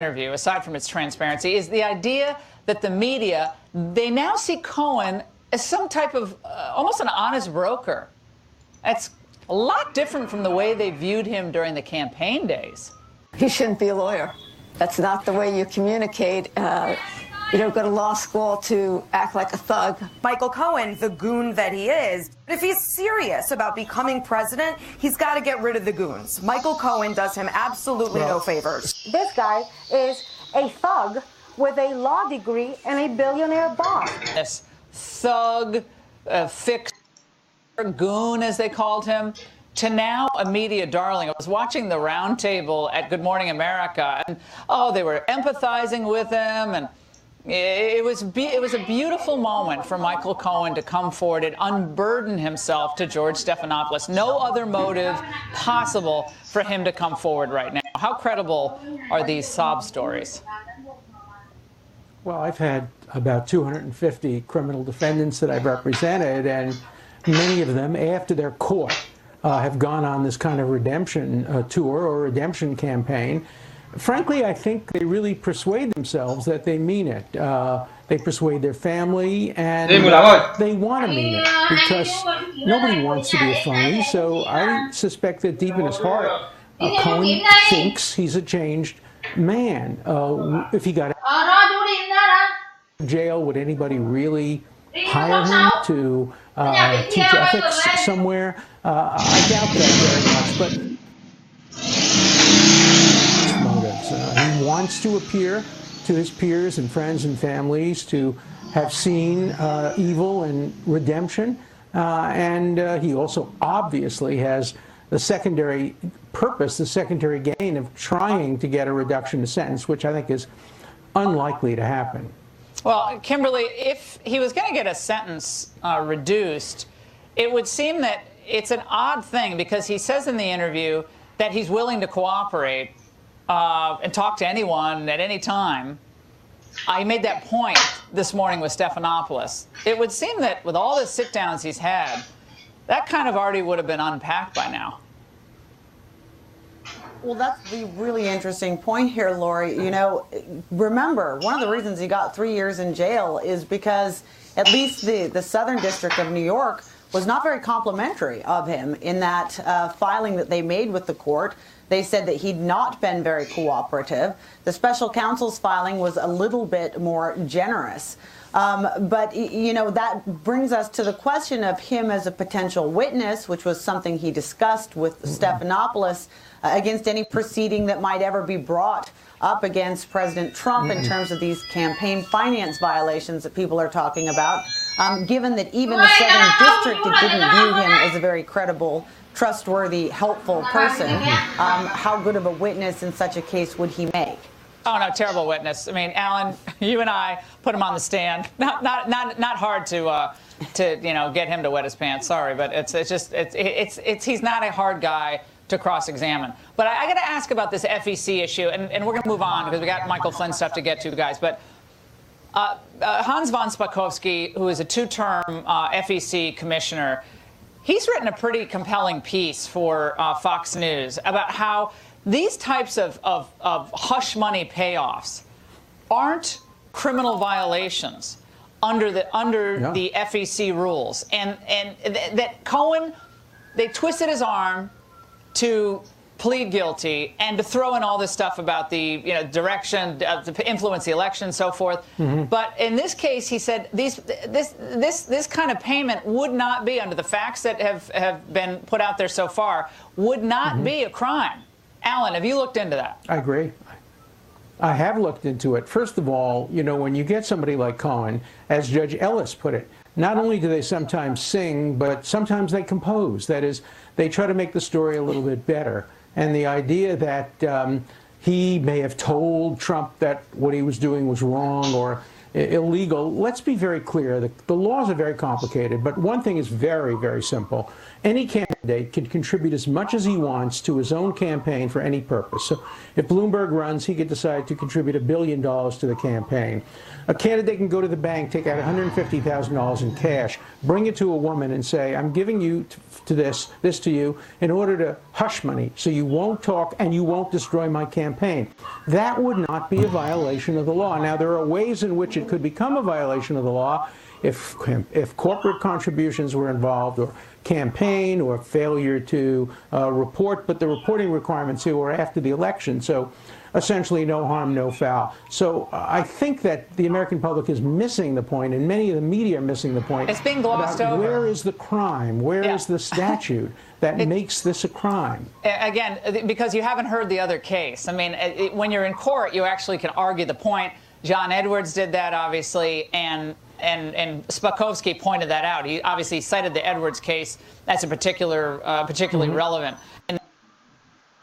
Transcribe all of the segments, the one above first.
interview, aside from its transparency, is the idea that the media, they now see Cohen as some type of almost an honest broker. That's a lot different from the way they viewed him during the campaign days. He shouldn't be a lawyer. That's not the way you communicate. You don't go to law school to act like a thug. Michael Cohen, the goon that he is, if he's serious about becoming president, he's got to get rid of the goons. Michael Cohen does him absolutely no favors. This guy is a thug with a law degree and a billionaire boss. This thug, fixer, goon, as they called him, to now a media darling. I was watching the roundtable at Good Morning America, and they were empathizing with him, and it was a beautiful moment for Michael Cohen to come forward and unburden himself to George Stephanopoulos. No other motive possible for him to come forward right now. How credible are these sob stories? Well, I've had about 250 criminal defendants that I've represented, and many of them, after they're caught, have gone on this kind of redemption tour or redemption campaign. Frankly, I think they really persuade themselves that they mean it. They persuade their family, and they want to mean it, because nobody wants to be a phony. So I suspect that deep in his heart, Cohen thinks he's a changed man. If he got out of jail, would anybody really hire him to teach ethics somewhere? I doubt that very much, but he wants to appear to his peers and friends and families to have seen evil and redemption, and he also obviously has the secondary purpose, the secondary gain of trying to get a reduction in sentence, which I think is unlikely to happen. Well, Kimberly, if he was going to get a sentence reduced, it would seem that it's an odd thing, because he says in the interview that he's willing to cooperate and talk to anyone at any time. I made that point this morning with Stephanopoulos. It would seem that with all the sit-downs he's had, that kind of already would have been unpacked by now. Well, that's the really interesting point here, Lori. You know, remember, one of the reasons he got 3 years in jail is because at least the Southern District of New York was not very complimentary of him in that filing that they made with the court. They said that he'd not been very cooperative. The special counsel's filing was a little bit more generous. But, you know, that brings us to the question of him as a potential witness, which was something he discussed with Stephanopoulos, against any proceeding that might ever be brought up against President Trump in terms of these campaign finance violations that people are talking about, given that even the Southern District didn't view him as a very credible, trustworthy, helpful person. How good of a witness in such a case would he make? Oh, no, terrible witness. I mean, Alan, you and I put him on the stand. Not hard to get him to wet his pants. Sorry, but he's not a hard guy to cross-examine. But I got to ask about this FEC issue, and we're going to move on because we got Michael Flynn stuff to get to, guys. But Hans von Spakovsky, who is a two-term FEC commissioner, he's written a pretty compelling piece for Fox News about how these types of hush money payoffs aren't criminal violations under the FEC rules, and that Cohen, they twisted his arm to plead guilty and to throw in all this stuff about the direction to influence the election and so forth. Mm-hmm. But in this case, he said this kind of payment would not be, under the facts that have been put out there so far, would not be a crime. Alan, have you looked into that? I agree. I have looked into it. First of all, when you get somebody like Cohen, as Judge Ellis put it, not only do they sometimes sing, but sometimes they compose. That is, they try to make the story a little bit better. And the idea that he may have told Trump that what he was doing was wrong or illegal, let's be very clear. The laws are very complicated, but one thing is very, very simple. Any candidate can contribute as much as he wants to his own campaign for any purpose. So if Bloomberg runs, he could decide to contribute $1 billion to the campaign. A candidate can go to the bank, take out $150,000 in cash, bring it to a woman and say, I'm giving you this to you in order to hush money so you won't talk and you won't destroy my campaign. That would not be a violation of the law. Now, there are ways in which it could become a violation of the law if corporate contributions were involved, or campaign, or failure to report, but the reporting requirements here were after the election. So essentially no harm, no foul. So I think that the American public is missing the point, and many of the media are missing the point. It's being glossed over. Where is the crime? Where is the statute that makes this a crime? Again, because you haven't heard the other case. I mean, when you're in court, you actually can argue the point. John Edwards did that, obviously, and Spakowski pointed that out. He obviously cited the Edwards case as a particularly relevant. And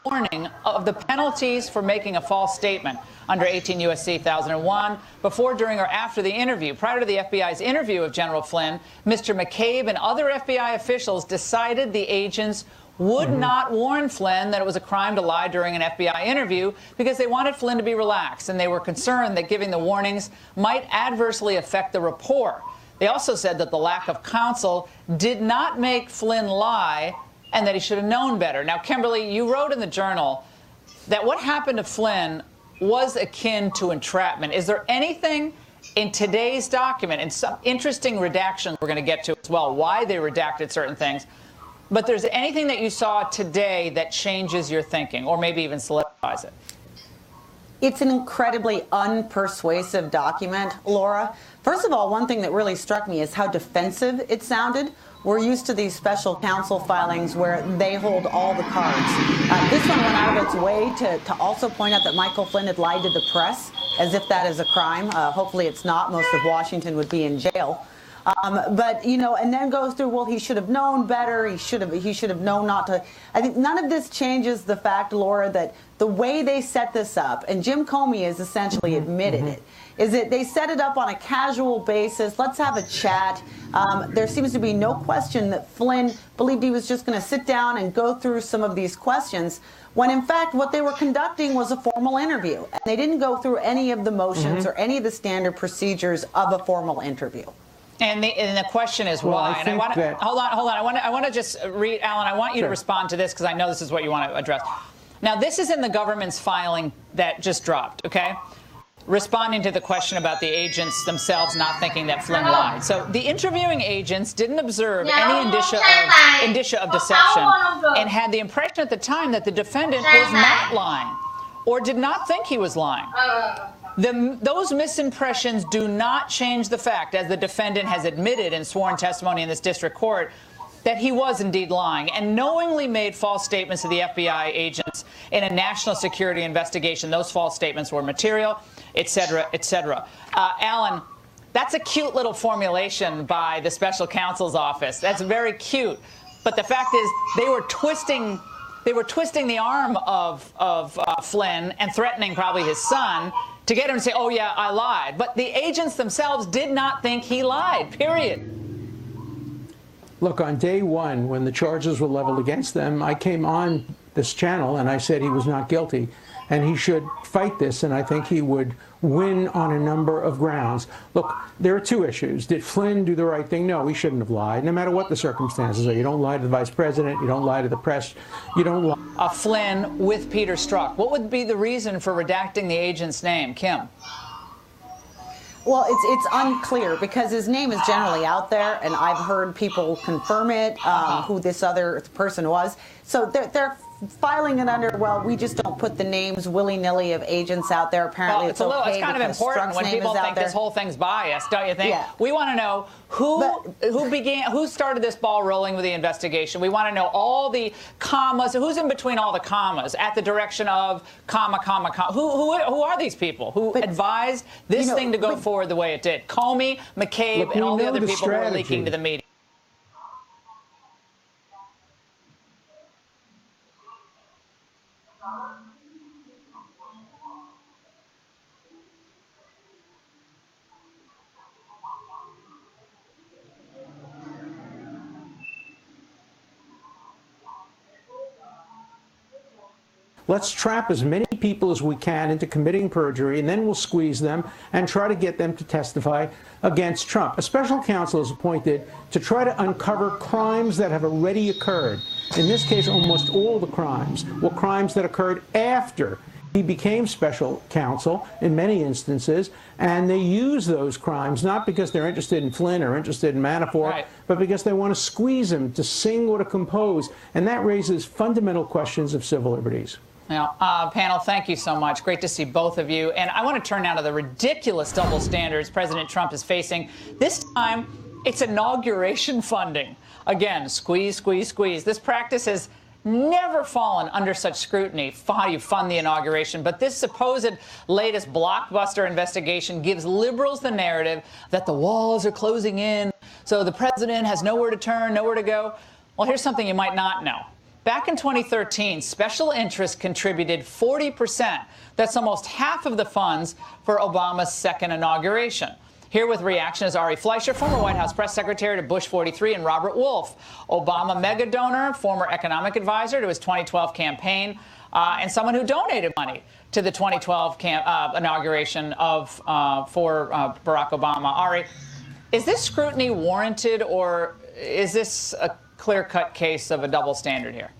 warning of the penalties for making a false statement under 18 U.S.C. 1001 before, during, or after the interview. Prior to the FBI's interview of General Flynn, Mr. McCabe and other FBI officials decided the agents would not warn Flynn that it was a crime to lie during an FBI interview because they wanted Flynn to be relaxed, and they were concerned that giving the warnings might adversely affect the rapport. They also said that the lack of counsel did not make Flynn lie and that he should have known better. Now, Kimberly, you wrote in the Journal that what happened to Flynn was akin to entrapment. Is there anything in today's document, and some interesting redactions we're going to get to as well, why they redacted certain things, but there's anything that you saw today that changes your thinking or maybe even solidifies it? It's an incredibly unpersuasive document, Laura. First of all, one thing that really struck me is how defensive it sounded. We're used to these special counsel filings where they hold all the cards. This one went out of its way to also point out that Michael Flynn had lied to the press, as if that is a crime. Hopefully it's not. Most of Washington would be in jail. But, you know, and then goes through, well, he should have known better. He should have known not to. I think none of this changes the fact, Laura, that the way they set this up, and Jim Comey has essentially admitted it, is that they set it up on a casual basis. Let's have a chat. There seems to be no question that Flynn believed he was just going to sit down and go through some of these questions, when in fact what they were conducting was a formal interview. And they didn't go through any of the motions or any of the standard procedures of a formal interview. And the question is why. And I want to hold on. I want to just read, Alan. I want you to respond to this because I know this is what you want to address. Now, this is in the government's filing that just dropped. Okay, responding to the question about the agents themselves not thinking that Flynn lied. So the interviewing agents didn't observe any indicia of deception and had the impression at the time that the defendant was not lying or did not think he was lying. Those misimpressions do not change the fact, as the defendant has admitted in sworn testimony in this district court, that he was indeed lying and knowingly made false statements to the FBI agents in a national security investigation. Those false statements were material, et cetera, et cetera. Alan, that's a cute little formulation by the special counsel's office. That's very cute. But the fact is, they were twisting the arm of Flynn and threatening probably his son to get him to say, oh, yeah, I lied. But the agents themselves did not think he lied, period. Look, on day one, when the charges were leveled against them, I came on this channel and I said he was not guilty and he should fight this, and I think he would win on a number of grounds. Look, there are two issues. Did Flynn do the right thing? No, he shouldn't have lied, no matter what the circumstances are. You don't lie to the vice president. You don't lie to the press. You don't lie. Flynn with Peter Strzok. What would be the reason for redacting the agent's name, Kim? Well, it's unclear because his name is generally out there, and I've heard people confirm it, who this other person was. So they're filing it under, well, we just don't put the names willy-nilly of agents out there. Apparently, well, it's kind of important when people think this whole thing's biased, don't you think? Yeah. We want to know who started this ball rolling with the investigation. We want to know all the commas, who's in between all the commas, at the direction of comma, comma, comma. Who are these people who advised this thing to go forward the way it did? Comey, McCabe, and all the other people who are leaking to the media. let's trap as many people as we can into committing perjury, and then we'll squeeze them and try to get them to testify against Trump. A special counsel is appointed to try to uncover crimes that have already occurred. In this case, almost all the crimes were crimes that occurred after he became special counsel in many instances, and they use those crimes not because they're interested in Flynn or interested in Manafort, right, but because they want to squeeze him to sing or to compose, and that raises fundamental questions of civil liberties. Now, panel, thank you so much. Great to see both of you. And I want to turn now to the ridiculous double standards President Trump is facing. This time, it's inauguration funding. Again, squeeze, squeeze, squeeze. This practice has never fallen under such scrutiny. How you fund the inauguration. But this supposed latest blockbuster investigation gives liberals the narrative that the walls are closing in, so the president has nowhere to turn, nowhere to go. Well, here's something you might not know. Back in 2013, special interests contributed 40%. That's almost half of the funds for Obama's second inauguration. Here with reaction is Ari Fleischer, former White House press secretary to Bush 43, and Robert Wolf, Obama mega donor, former economic advisor to his 2012 campaign, and someone who donated money to the 2012 inauguration for Barack Obama. Ari, is this scrutiny warranted, or is this a clear-cut case of a double standard here?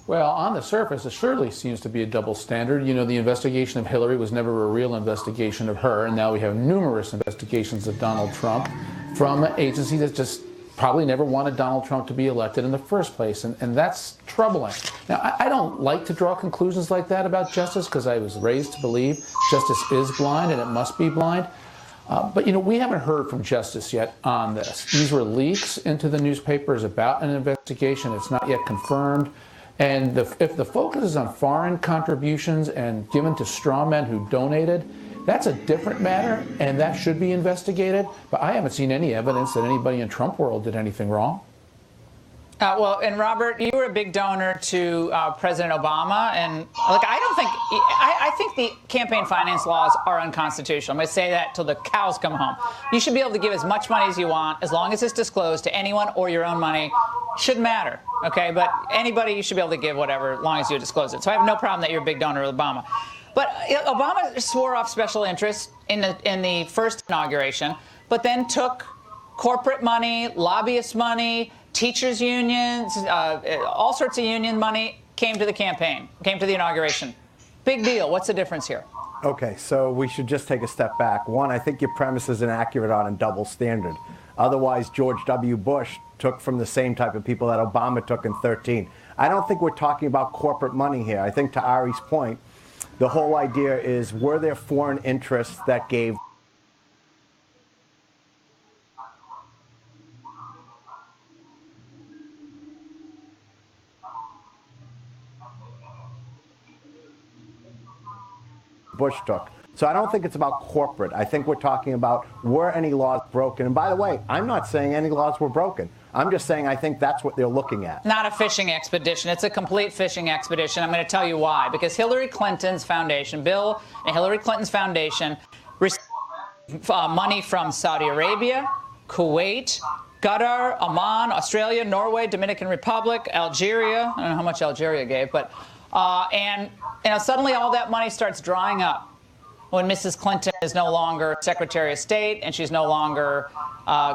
Well, on the surface, it surely seems to be a double standard. You know, the investigation of Hillary was never a real investigation of her, and now we have numerous investigations of Donald Trump from an agency that just probably never wanted Donald Trump to be elected in the first place, and that's troubling. Now, I don't like to draw conclusions like that about justice because I was raised to believe justice is blind and it must be blind. But, you know, we haven't heard from justice yet on this. These were leaks into the newspapers about an investigation. It's not yet confirmed. And if the focus is on foreign contributions and given to straw men who donated, that's a different matter, and that should be investigated. But I haven't seen any evidence that anybody in Trump world did anything wrong. Well, and Robert, you were a big donor to President Obama, and look, I think the campaign finance laws are unconstitutional. I'm going to say that till the cows come home. You should be able to give as much money as you want, as long as it's disclosed to anyone or your own money. Shouldn't matter, okay? But anybody, you should be able to give whatever, as long as you disclose it. So I have no problem that you're a big donor of Obama. But Obama swore off special interests in the first inauguration, but then took corporate money, lobbyist money, teachers' unions, all sorts of union money came to the campaign, came to the inauguration. Big deal. What's the difference here? Okay, so we should just take a step back. One, I think your premise is inaccurate on a double standard. Otherwise, George W. Bush took from the same type of people that Obama took in 2013. I don't think we're talking about corporate money here. I think to Ari's point, the whole idea is, were there foreign interests that gave Bush took? So I don't think it's about corporate. I think we're talking about, were any laws broken? And by the way, I'm not saying any laws were broken. I'm just saying I think that's what they're looking at. Not a fishing expedition. It's a complete fishing expedition. I'm going to tell you why. Because Hillary Clinton's foundation, Bill and Hillary Clinton's foundation, received money from Saudi Arabia, Kuwait, Qatar, Oman, Australia, Norway, Dominican Republic, Algeria. I don't know how much Algeria gave, but and suddenly all that money starts drying up when Mrs. Clinton is no longer Secretary of State and she's no longer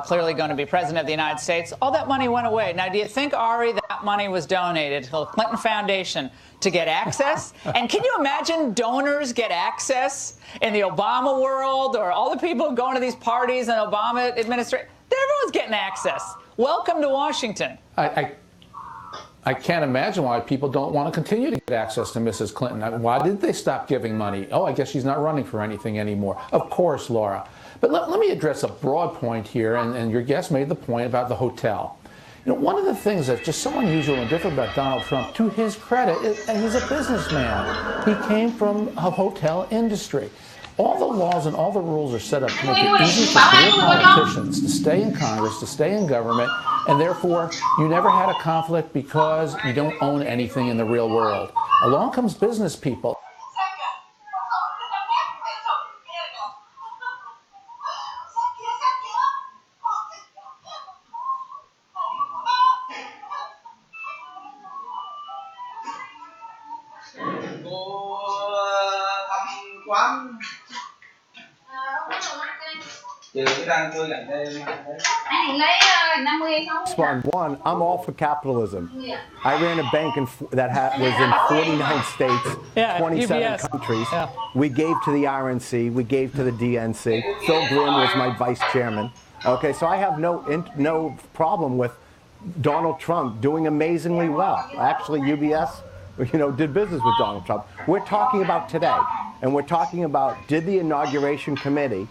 clearly going to be President of the United States. All that money went away. Now, do you think, Ari, that money was donated to the Clinton Foundation to get access? And can you imagine donors get access in the Obama world, or all the people going to these parties and Obama administration? Everyone's getting access. Welcome to Washington. I can't imagine why people don't want to continue to get access to Mrs. Clinton. Why did they stop giving money? Oh, I guess she's not running for anything anymore. Of course, Laura. But let me address a broad point here, and your guest made the point about the hotel. You know, one of the things that's just so unusual and different about Donald Trump, to his credit, is that he's a businessman. He came from a hotel industry. All the laws and all the rules are set up to make it easy for career politicians to stay in Congress, to stay in government, and therefore you never had a conflict because you don't own anything in the real world. Along comes business people. One, I'm all for capitalism. I ran a bank that was in 49 states, 27 UBS. countries. Yeah. We gave to the RNC, we gave to the DNC. Phil Grimm was my vice chairman. Okay, so I have no problem with Donald Trump doing amazingly well. Actually, UBS, did business with Donald Trump. We're talking about today, and we're talking about, did the inauguration committee,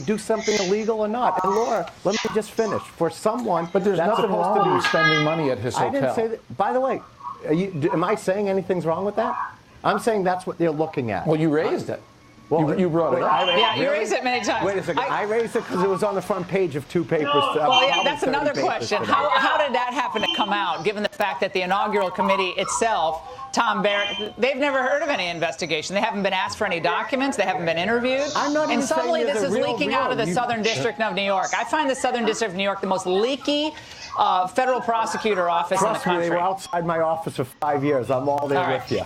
do something illegal or not? And Laura, let me just finish. For someone, But there's that's nothing supposed wrong to be with spending money at his hotel. I didn't say that. By the way, am I saying anything's wrong with that? I'm saying that's what they're looking at. Well, you raised it. Well, you brought it up. Yeah, you raised it many times. Wait a second. I raised it because it was on the front page of 2 papers. Well, yeah, that's another question. How did that happen to come out, given the fact that the inaugural committee itself, Tom Barrett, they've never heard of any investigation. They haven't been asked for any documents. They haven't been interviewed. I'm not even and suddenly saying this there's is a leaking out of the Southern District of New York. I find the Southern District of New York the most leaky federal prosecutor office in the Trust me, country. they were outside my office for 5 years. I'm all there with you.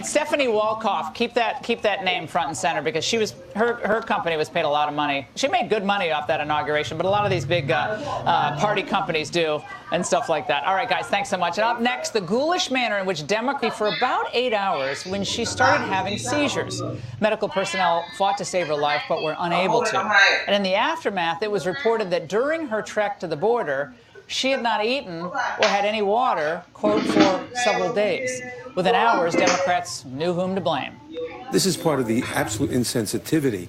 Stephanie Wolkoff, keep that name front and center, because her company was paid a lot of money. She made good money off that inauguration, but a lot of these big party companies do, and stuff like that. All right, guys, thanks so much. And up next, the ghoulish manner in which Democrats, for about 8 hours, when she started having seizures. Medical personnel fought to save her life, but were unable to. And in the aftermath, it was reported that during her trek to the border, she had not eaten or had any water, quote, for several days. Within hours, Democrats knew whom to blame. This is part of the absolute insensitivity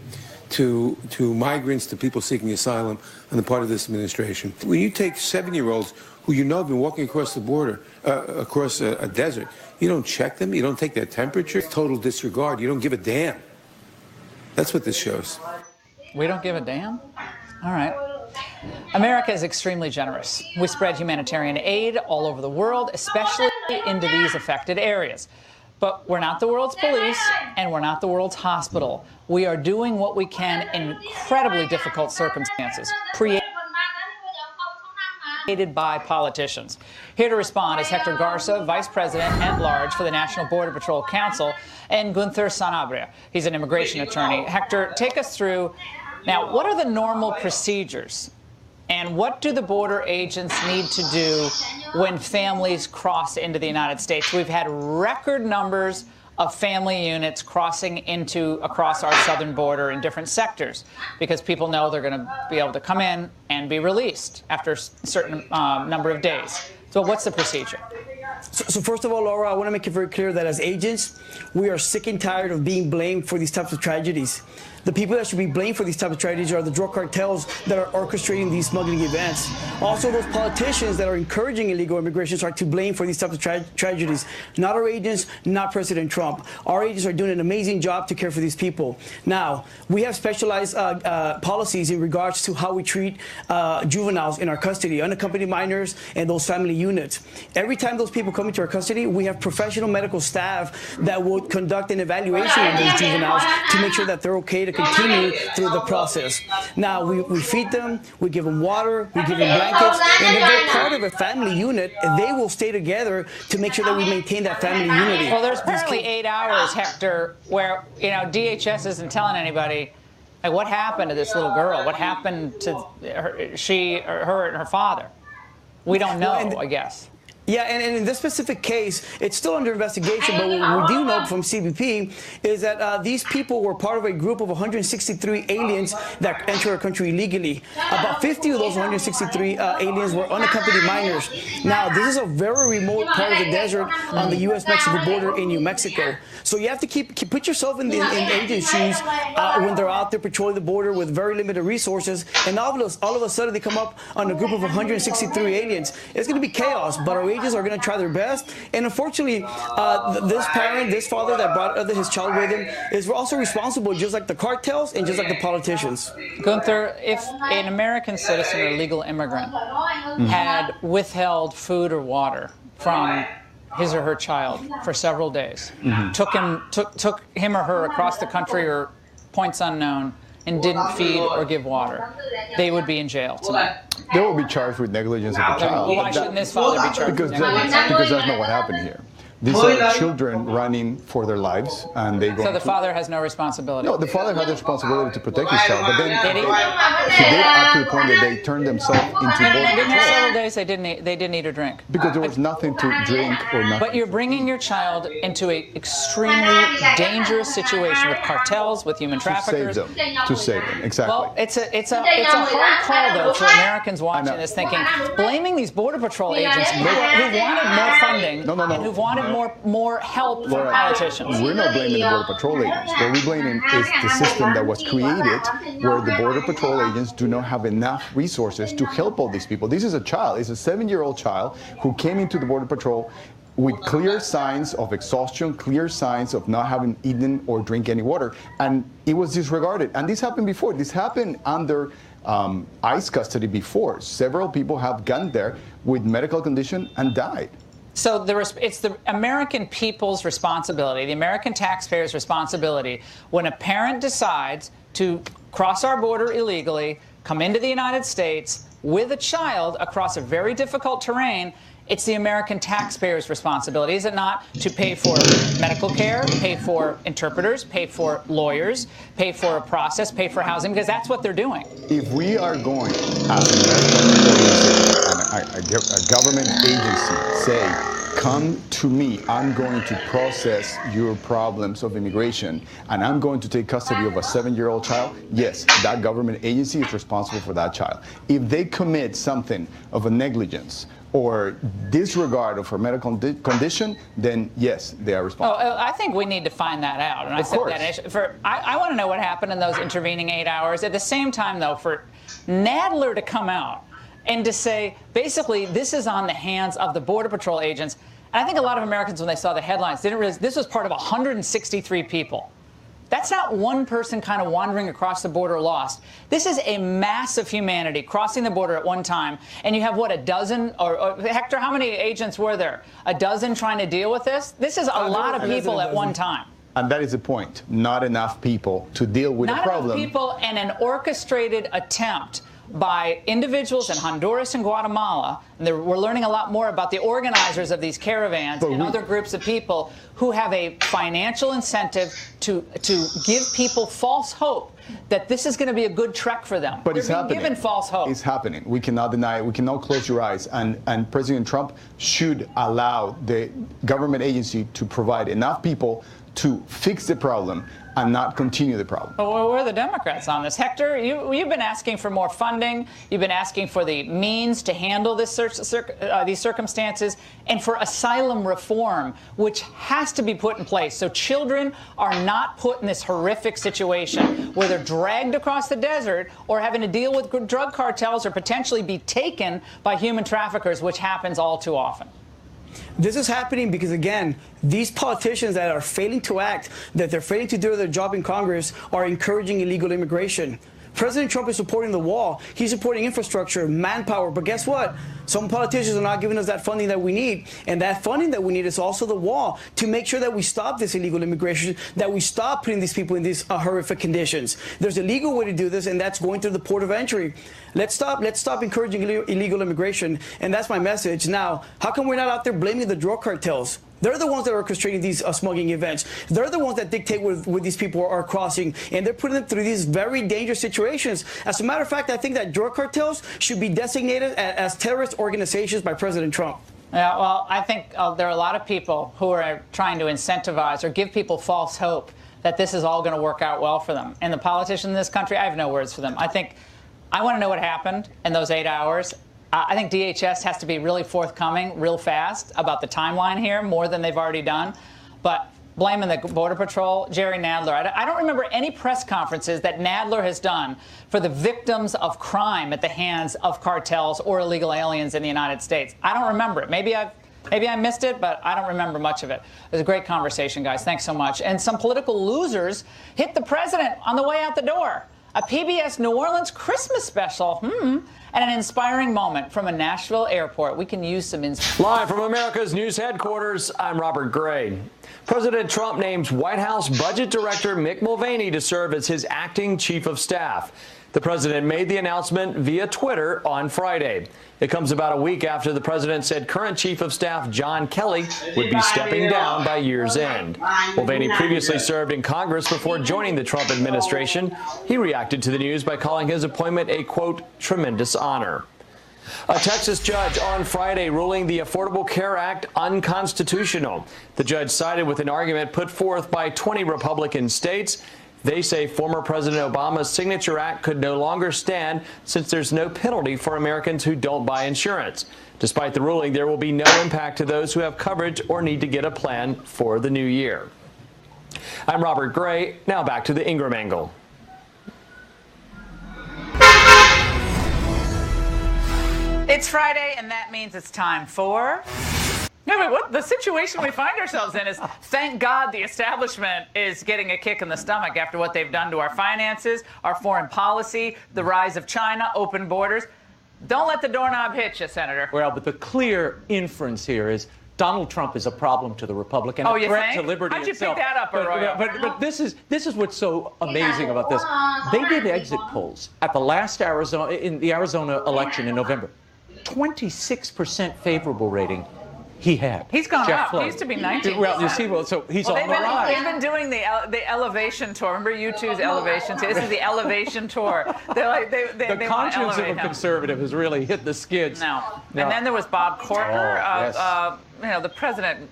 to migrants, to people seeking asylum on the part of this administration. When you take 7-year-olds who have been walking across the border, across a desert, you don't check them, you don't take their temperature, total disregard, you don't give a damn. That's what this shows. We don't give a damn? All right. America is extremely generous. We spread humanitarian aid all over the world, especially into these affected areas. But we're not the world's police, and we're not the world's hospital. We are doing what we can in incredibly difficult circumstances, created by politicians. Here to respond is Hector Garza, Vice President at Large for the National Border Patrol Council, and Gunther Sanabria. He's an immigration attorney. Hector, take us through. Now, what are the normal procedures, and what do the border agents need to do when families cross into the United States? We've had record numbers of family units crossing across our southern border in different sectors, because people know they're going to be able to come in and be released after a certain number of days. So what's the procedure? So first of all, Laura, I want to make it very clear that as agents, we are sick and tired of being blamed for these types of tragedies. The people that should be blamed for these types of tragedies are the drug cartels that are orchestrating these smuggling events. Also, those politicians that are encouraging illegal immigration are to blame for these types of tragedies. Not our agents, not President Trump. Our agents are doing an amazing job to care for these people. Now, we have specialized policies in regards to how we treat juveniles in our custody, unaccompanied minors, and those family units. Every time those people come into our custody, we have professional medical staff that will conduct an evaluation of those juveniles to make sure that they're okay to continue through the process. Now, we feed them, we give them water, we give them blankets, and if they're part of a family unit, they will stay together to make sure that we maintain that family unity. Well, there's apparently 8 hours, Hector, where DHS isn't telling anybody, like, what happened to this little girl? What happened to her and her father? We don't know, I guess. Yeah, and in this specific case, it's still under investigation, but what we do know from CBP is that these people were part of a group of 163 aliens that enter our country illegally. About 50 of those 163 aliens were unaccompanied minors. Now, this is a very remote part of the desert on the U.S.-Mexico border in New Mexico. So you have to put yourself in agent shoes when they're out there patrolling the border with very limited resources, and all of a sudden they come up on a group of 163 aliens. It's going to be chaos, but our agents are going to try their best. And unfortunately, this father that brought his child with him is also responsible, just like the cartels and just like the politicians. Gunther, if an American citizen or legal immigrant had withheld food or water from his or her child for several days, took him or her across the country or points unknown, and didn't feed or give water, they would be in jail tonight. They will be charged with negligence of the child. Well, why shouldn't this father be charged because with negligence? because that's not what happened here. These are children running for their lives, and they go. So the father has no responsibility. No, the father had the responsibility to protect his child, but then he did up to the point that they turned themselves into border patrol. Several days they didn't eat or drink Because there was nothing to drink or nothing. But you're bringing your child into an extremely dangerous situation with cartels, with human traffickers. To save them, exactly. Well, it's a hard call though for Americans watching this, thinking blaming these border patrol agents who wanted more funding and who wanted more help from politicians. We're not blaming the border patrol agents. What we're blaming is the system that was created, where the border patrol agents do not have enough resources to help all these people. This is a child. It's a 7-year-old child who came into the border patrol with clear signs of exhaustion, clear signs of not having eaten or drink any water, and it was disregarded. And this happened before. This happened under ICE custody before. Several people have gone there with medical condition and died. So it's the American people's responsibility, the American taxpayers' responsibility, when a parent decides to cross our border illegally, come into the United States with a child across a very difficult terrain. It's the American taxpayers' responsibility, is it not, to pay for medical care, pay for interpreters, pay for lawyers, pay for a process, pay for housing, because that's what they're doing. If we are going, as a government agency, say, come to me, I'm going to process your problems of immigration, and I'm going to take custody of a 7-year-old child, yes, that government agency is responsible for that child. If they commit something of a negligence or disregard of her medical condition, then yes, they are responsible. Oh, I think we need to find that out. And I said that I want to know what happened in those intervening 8 hours. At the same time, though, for Nadler to come out and to say, basically, this is on the hands of the Border Patrol agents. And I think a lot of Americans, when they saw the headlines, didn't realize this was part of 163 people. That's not one person kind of wandering across the border lost. This is a mass of humanity crossing the border at one time. And you have, what, a dozen? Or Hector, how many agents were there? A dozen trying to deal with this? This is a lot of people at one time. And that is the point. Not enough people to deal with the problem. Not enough people, and an orchestrated attempt by individuals in Honduras and Guatemala, and we're learning a lot more about the organizers of these caravans and other groups of people who have a financial incentive to give people false hope that this is going to be a good trek for them. But it's happening. Given false hope. It's happening. We cannot deny it. We cannot close your eyes. And President Trump should allow the government agency to provide enough people to fix the problem and not continue the problem. But where are the Democrats on this? Hector, you've been asking for more funding. You've been asking for the means to handle these circumstances, and for asylum reform, which has to be put in place so children are not put in this horrific situation where they're dragged across the desert or having to deal with drug cartels or potentially be taken by human traffickers, which happens all too often. This is happening because, again, these politicians that are failing to act, that they're failing to do their job in Congress, are encouraging illegal immigration. President Trump is supporting the wall. He's supporting infrastructure, manpower. But guess what? Some politicians are not giving us that funding that we need. And that funding that we need is also the wall to make sure that we stop this illegal immigration, that we stop putting these people in these horrific conditions. There's a legal way to do this, and that's going through the port of entry. Let's stop encouraging illegal immigration. And that's my message. Now, how come we're not out there blaming the drug cartels? They're the ones that are orchestrating these smuggling events. They're the ones that dictate where these people are crossing, and they're putting them through these very dangerous situations. As a matter of fact, I think that drug cartels should be designated as terrorist organizations by President Trump. Yeah, well, I think there are a lot of people who are trying to incentivize or give people false hope that this is all going to work out well for them. And the politicians in this country, I have no words for them. I want to know what happened in those 8 hours. I think DHS has to be really forthcoming real fast about the timeline here, more than they've already done. But blaming the Border Patrol, Jerry Nadler, I don't remember any press conferences that Nadler has done for the victims of crime at the hands of cartels or illegal aliens in the United States. I don't remember it. Maybe I missed it, but I don't remember much of it. It was a great conversation, guys. Thanks so much. And some political losers hit the president on the way out the door. A PBS New Orleans Christmas special, and an inspiring moment from a Nashville airport. We can use some inspiration. Live from America's news headquarters, I'm Robert Gray. President Trump names White House Budget Director Mick Mulvaney to serve as his acting chief of staff. The president made the announcement via Twitter on Friday. It comes about a week after the president said current chief of staff John Kelly would be stepping down by year's end. Mulvaney previously served in Congress before joining the Trump administration. He reacted to the news by calling his appointment a, quote, tremendous honor. A Texas judge on Friday ruling the Affordable Care Act unconstitutional. The judge sided with an argument put forth by 20 Republican states. They say former President Obama's Signature Act could no longer stand since there's no penalty for Americans who don't buy insurance. Despite the ruling, there will be no impact to those who have coverage or need to get a plan for the new year. I'm Robert Gray. Now back to the Ingraham Angle. It's Friday, and that means it's time for... No, wait, what? The situation we find ourselves in is, thank God the establishment is getting a kick in the stomach after what they've done to our finances, our foreign policy, the rise of China, open borders. Don't let the doorknob hit you, Senator. Well, but the clear inference here is Donald Trump is a problem to the Republic and a threat to liberty How'd you itself. pick that up, Arroyo? But this is what's so amazing about this. They did exit polls at the last Arizona election in November. 26% favorable rating. He had. He's gone Jeff up. Flake. He used to be 19%. Well, you see, so he's on the rise. They've been doing the elevation tour. Remember U2's elevation tour? This is the elevation tour. They're like the conscience of a conservative has really hit the skids. No. And then there was Bob Corker. Yes. The president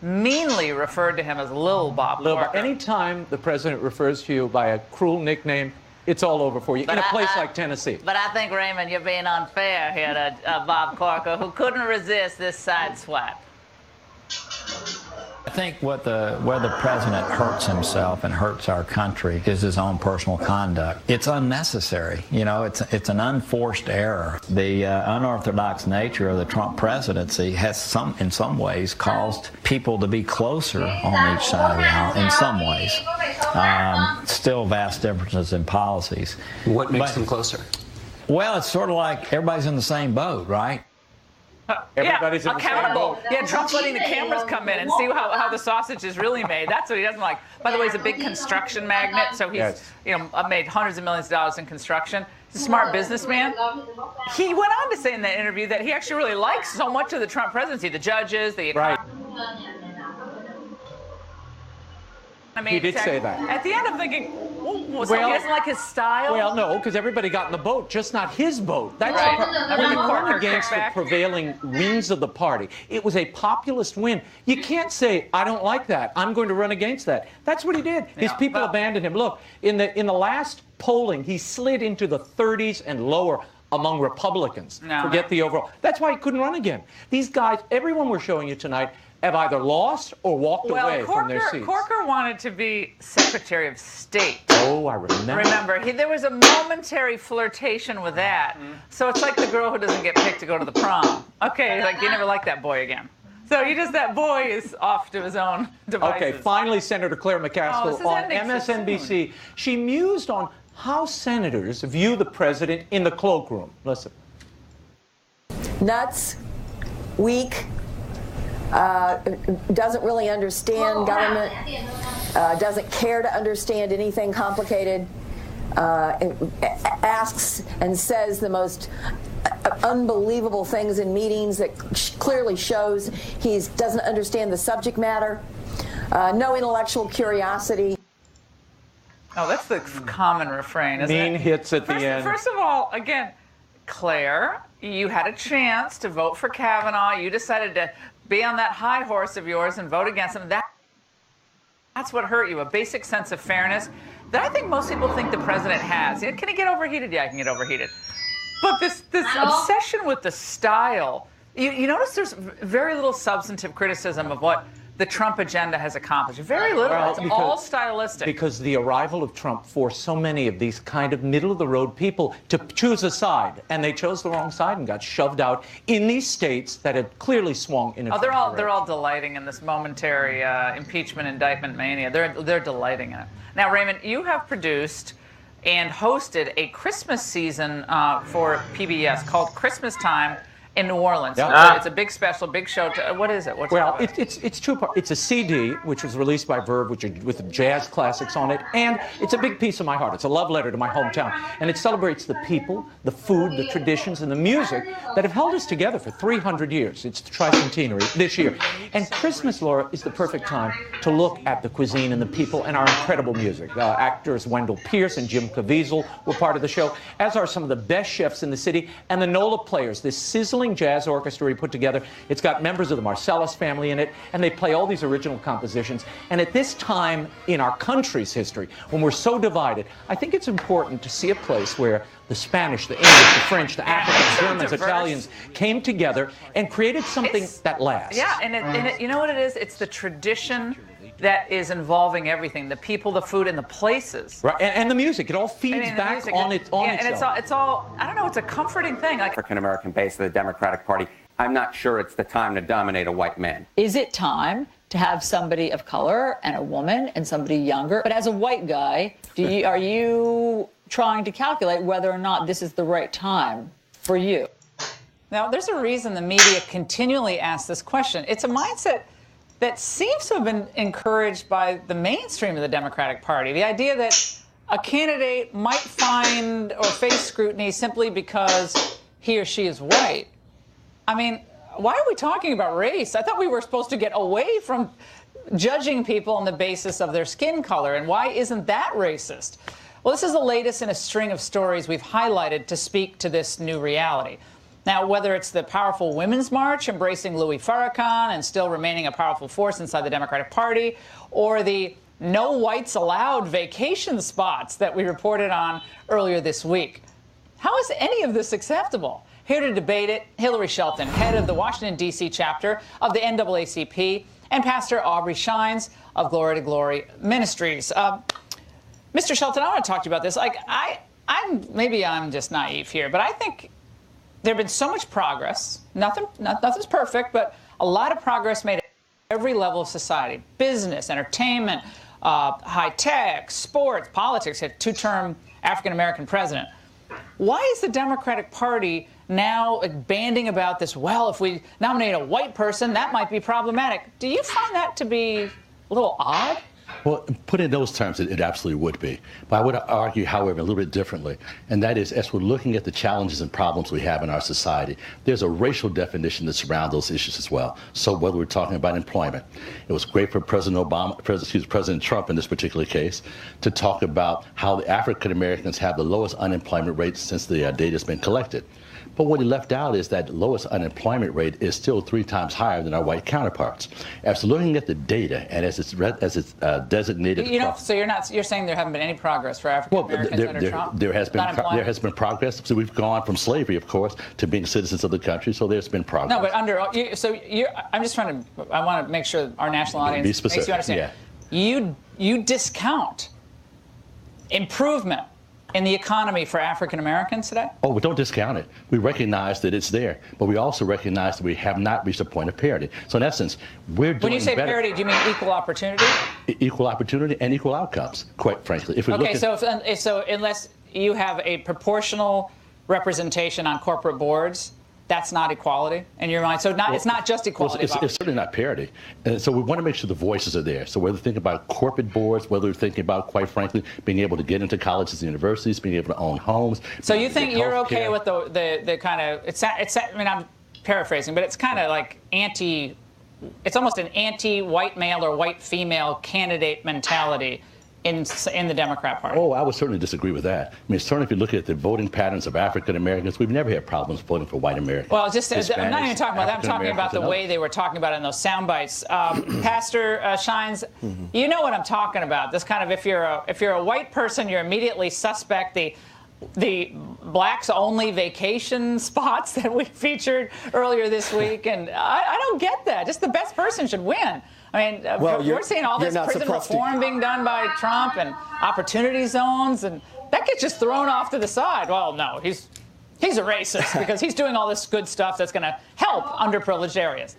meanly referred to him as Lil Bob Corker. Anytime the president refers to you by a cruel nickname, it's all over for you in a place like Tennessee. But I think, Raymond, you're being unfair here to Bob Corker, who couldn't resist this side swap. I think where the president hurts himself and hurts our country is his own personal conduct. It's unnecessary. You know, it's an unforced error. The unorthodox nature of the Trump presidency has in some ways caused people to be closer on each side of the aisle in some ways. Still vast differences in policies. What makes them closer? Well, it's sort of like everybody's in the same boat, right? Everybody's accountable. Yeah, Trump's letting the cameras come in and see how the sausage is really made. That's what he doesn't like. By the way, he's a big construction magnate, so he's made hundreds of millions of dollars in construction. He's a smart businessman. He went on to say in that interview that he actually really likes so much of the Trump presidency, the judges, the economy. I mean, He did say that. At the end, I'm thinking, so he doesn't like his style? Well, no, because everybody got in the boat, just not his boat. That's Right. when you run against the prevailing winds of the party. It was a populist win. You can't say, I don't like that. I'm going to run against that. That's what he did. His people abandoned him. Look, in the last polling, he slid into the 30s and lower among Republicans. Forget the overall. That's why he couldn't run again. These guys, everyone we're showing you tonight, have either lost or walked away from their seats. Corker wanted to be Secretary of State. Oh, I remember. There was a momentary flirtation with that. So it's like the girl who doesn't get picked to go to the prom. Okay, like you never like that boy again. So that boy is off to his own devices. Okay, finally, Senator Claire McCaskill on MSNBC. MSNBC. She mused on how senators view the president in the cloakroom. Listen. Nuts, weak, doesn't really understand government, doesn't care to understand anything complicated, asks and says the most unbelievable things in meetings that clearly shows he doesn't understand the subject matter, no intellectual curiosity. Oh, that's the common refrain, isn't it? Mean hits at the end. First of all, again, Claire, you had a chance to vote for Kavanaugh. You decided to be on that high horse of yours and vote against him. That's what hurt you, a basic sense of fairness that I think most people think the president has. Can he get overheated? Yeah, I can get overheated. But this obsession with the style, you notice there's very little substantive criticism of what the Trump agenda has accomplished. Very little. Well, it's all stylistic. Because the arrival of Trump forced so many of these kind of middle-of-the-road people to choose a side, and they chose the wrong side and got shoved out in these states that had clearly swung in a they're all delighting in this momentary impeachment indictment mania. They're delighting in it. Now, Raymond, you have produced and hosted a Christmas season for PBS called Christmas Time, in New Orleans. Yeah. It's a big special, big show. What is it? What's Well, it it's two parts. It's a CD, which was released by Verve, with jazz classics on it, and it's a big piece of my heart. It's a love letter to my hometown, and it celebrates the people, the food, the traditions, and the music that have held us together for 300 years. It's the tricentenary this year. And Christmas, Laura, is the perfect time to look at the cuisine and the people and our incredible music. Actors Wendell Pierce and Jim Caviezel were part of the show, as are some of the best chefs in the city, and the NOLA players, this sizzling jazz orchestra we put together. It's got members of the Marcellus family in it, and they play all these original compositions. And at this time in our country's history, when we're so divided, I think it's important to see a place where the Spanish, the English, the French, the Africans, Germans, Italians came together and created something that lasts. Yeah, and you know what it is? It's the tradition that is involving everything, the people, the food, and the places. Right, and the music. It all feeds back on itself. And it's all, I don't know, it's a comforting thing. Like African-American base of the Democratic Party, I'm not sure it's the time to dominate a white man. Is it time to have somebody of color and a woman and somebody younger? But as a white guy, are you trying to calculate whether or not this is the right time for you? Now, there's a reason the media continually asks this question. It's a mindset that seems to have been encouraged by the mainstream of the Democratic Party. The idea that a candidate might find or face scrutiny simply because he or she is white. I mean, why are we talking about race? I thought we were supposed to get away from judging people on the basis of their skin color, and why isn't that racist? Well, this is the latest in a string of stories we've highlighted to speak to this new reality. Now, whether it's the powerful Women's March embracing Louis Farrakhan and still remaining a powerful force inside the Democratic Party, or the no whites allowed vacation spots that we reported on earlier this week. How is any of this acceptable? Here to debate it, Hillary Shelton, head of the Washington, D.C. chapter of the NAACP, and Pastor Aubrey Shines of Glory to Glory Ministries. Mr. Shelton, I want to talk to you about this. Maybe I'm just naive here, but I think there has been so much progress. Nothing's perfect, but a lot of progress made at every level of society. Business, entertainment, high tech, sports, politics, had a two-term African-American president. Why is the Democratic Party now banding about this? Well, if we nominate a white person, that might be problematic. Do you find that to be a little odd? Well, put in those terms, it absolutely would be. But I would argue, however, a little bit differently. And that is, as we're looking at the challenges and problems we have in our society, there's a racial definition that surrounds those issues as well. So whether we're talking about employment, it was great for President Trump in this particular case, to talk about how the African Americans have the lowest unemployment rate since the data's been collected. But what he left out is that the lowest unemployment rate is still 3 times higher than our white counterparts. As looking at the data and as it's designated, so you're saying there haven't been any progress for African Americans under Trump? There has been progress. So we've gone from slavery, of course, to being citizens of the country. So there's been progress. No, but I'm just trying to. I want to make sure our national audience makes you understand. Yeah. You discount improvement in the economy for African Americans today? Oh, we don't discount it. We recognize that it's there, but we also recognize that we have not reached a point of parity. So in essence, we're doing better. When you say parity, do you mean equal opportunity? Equal opportunity and equal outcomes, quite frankly. If we so unless you have a proportional representation on corporate boards, that's not equality in your mind. So it's not just equality. It's certainly not parity. And so we want to make sure the voices are there. So whether we're thinking about corporate boards, whether we're thinking about, quite frankly, being able to get into colleges and universities, being able to own homes. So you think you're okay with the kind of, I mean, I'm paraphrasing, but it's kind of like it's almost an anti-white male or white female candidate mentality in the Democrat Party. Oh, I would certainly disagree with that. I mean, certainly if you look at the voting patterns of African Americans, we've never had problems voting for white Americans. Well, I'm not even talking about that. I'm talking about the way they were talking about it in those sound bites. Pastor Shines, you know what I'm talking about. This kind of, if you're a white person, you're immediately suspect. The blacks only vacation spots that we featured earlier this week, and I don't get that. Just the best person should win. I mean, we're seeing all this prison reform being done by Trump and opportunity zones, and that gets just thrown off to the side. Well, no, he's a racist because he's doing all this good stuff that's going to help underprivileged areas.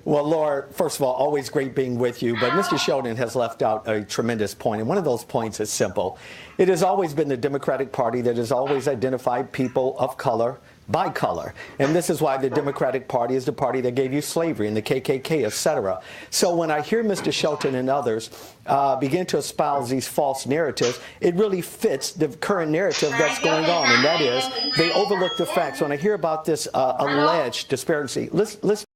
Well, Laura, first of all, always great being with you. But Mr. Sheldon has left out a tremendous point, and one of those points is simple. It has always been the Democratic Party that has always identified people of color, by color. And this is why the Democratic Party is the party that gave you slavery and the KKK, etc. So when I hear Mr. Shelton and others begin to espouse these false narratives, it really fits the current narrative that's going on, and that is they overlook the facts. When I hear about this alleged disparity, let's